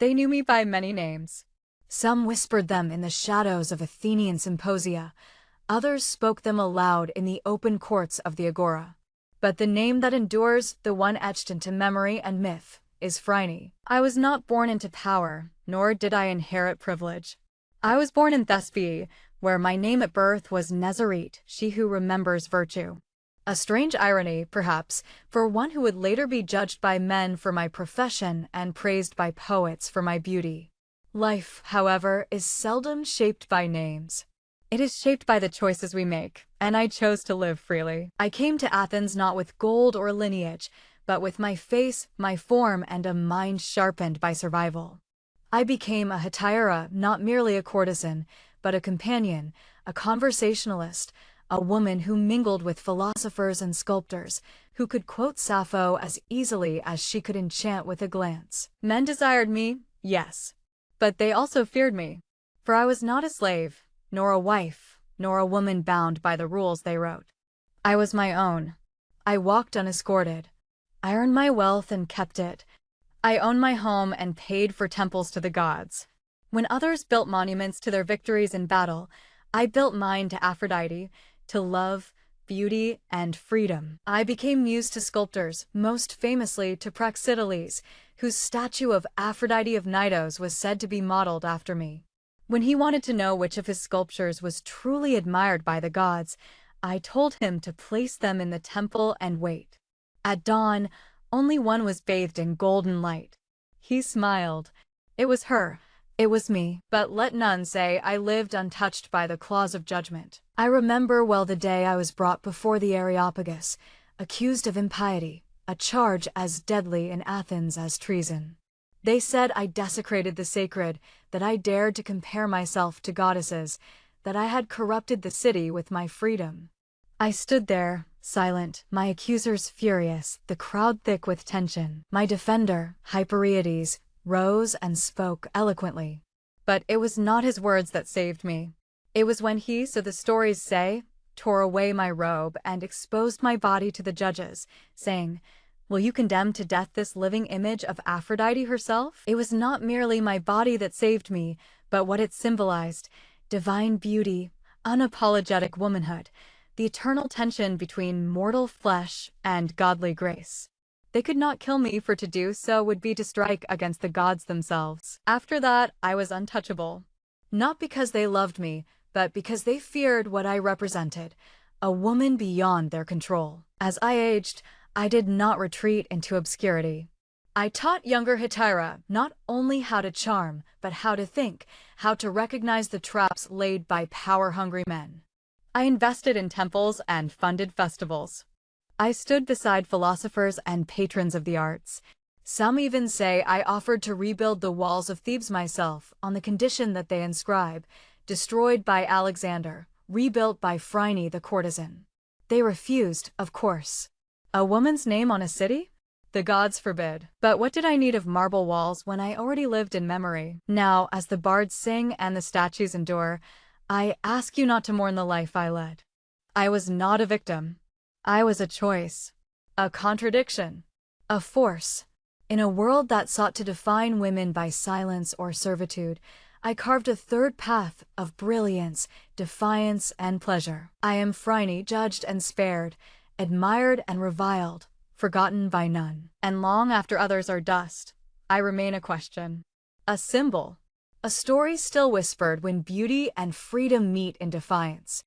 They knew me by many names. Some whispered them in the shadows of Athenian symposia, others spoke them aloud in the open courts of the agora. But the name that endures, the one etched into memory and myth, is Phryne. I was not born into power, nor did I inherit privilege. I was born in Thespiae, where my name at birth was Nezarete, she who remembers virtue. A strange irony, perhaps, for one who would later be judged by men for my profession and praised by poets for my beauty. Life, however, is seldom shaped by names. It is shaped by the choices we make, and I chose to live freely. I came to Athens not with gold or lineage, but with my face, my form, and a mind sharpened by survival. I became a hetaira, not merely a courtesan, but a companion, a conversationalist, a woman who mingled with philosophers and sculptors, who could quote Sappho as easily as she could enchant with a glance. Men desired me, yes, but they also feared me, for I was not a slave, nor a wife, nor a woman bound by the rules they wrote. I was my own. I walked unescorted. I earned my wealth and kept it. I owned my home and paid for temples to the gods. When others built monuments to their victories in battle, I built mine to Aphrodite, to love, beauty, and freedom. I became muse to sculptors, most famously to Praxiteles, whose statue of Aphrodite of Knidos was said to be modeled after me. When he wanted to know which of his sculptures was truly admired by the gods, I told him to place them in the temple and wait. At dawn, only one was bathed in golden light. He smiled. It was her. It was me. But let none say I lived untouched by the claws of judgment. I remember well the day I was brought before the Areopagus, accused of impiety, a charge as deadly in Athens as treason. They said I desecrated the sacred, that I dared to compare myself to goddesses, that I had corrupted the city with my freedom. I stood there, silent, my accusers furious, the crowd thick with tension. My defender, Hyperiades, rose and spoke eloquently. But it was not his words that saved me. It was when he, so the stories say, tore away my robe and exposed my body to the judges, saying, "Will you condemn to death this living image of Aphrodite herself?" It was not merely my body that saved me, but what it symbolized: divine beauty, unapologetic womanhood, the eternal tension between mortal flesh and godly grace. They could not kill me, for to do so would be to strike against the gods themselves. After that, I was untouchable. Not because they loved me, but because they feared what I represented, a woman beyond their control. As I aged, I did not retreat into obscurity. I taught younger hetaira not only how to charm, but how to think, how to recognize the traps laid by power-hungry men. I invested in temples and funded festivals. I stood beside philosophers and patrons of the arts. Some even say I offered to rebuild the walls of Thebes myself on the condition that they inscribe, "Destroyed by Alexander, rebuilt by Phryne the courtesan." They refused, of course. A woman's name on a city? The gods forbid. But what did I need of marble walls when I already lived in memory? Now, as the bards sing and the statues endure, I ask you not to mourn the life I led. I was not a victim. I was a choice, a contradiction, a force. In a world that sought to define women by silence or servitude, I carved a third path of brilliance, defiance, and pleasure. I am Phryne, judged and spared, admired and reviled, forgotten by none. And long after others are dust, I remain a question, a symbol, a story still whispered when beauty and freedom meet in defiance.